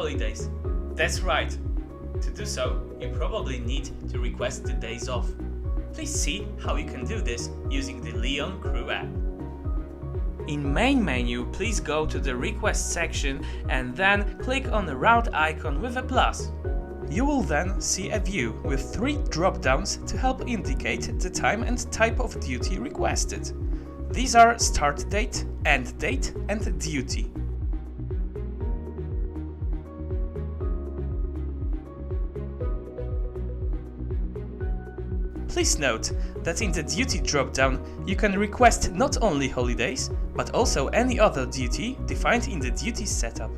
holidays. That's right. To do so, you probably need to request the days off. Please see how you can do this using the Leon Crew app. In main menu, please go to the request section and then click on the round icon with a plus. You will then see a view with 3 drop-downs to help indicate the time and type of duty requested. These are start date, end date and duty. Please note that in the duty drop-down you can request not only holidays, but also any other duty defined in the duty setup.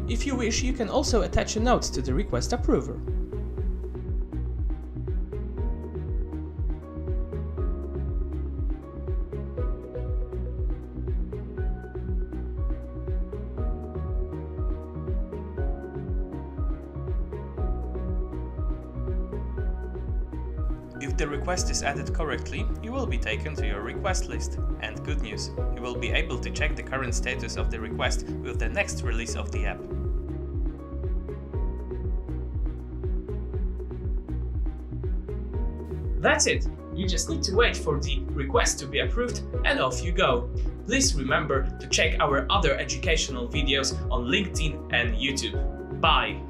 If you wish, you can also attach a note to the request approver. If the request is added correctly, you will be taken to your request list. And good news, you will be able to check the current status of the request with the next release of the app. That's it! You just need to wait for the request to be approved and off you go. Please remember to check our other educational videos on LinkedIn and YouTube. Bye!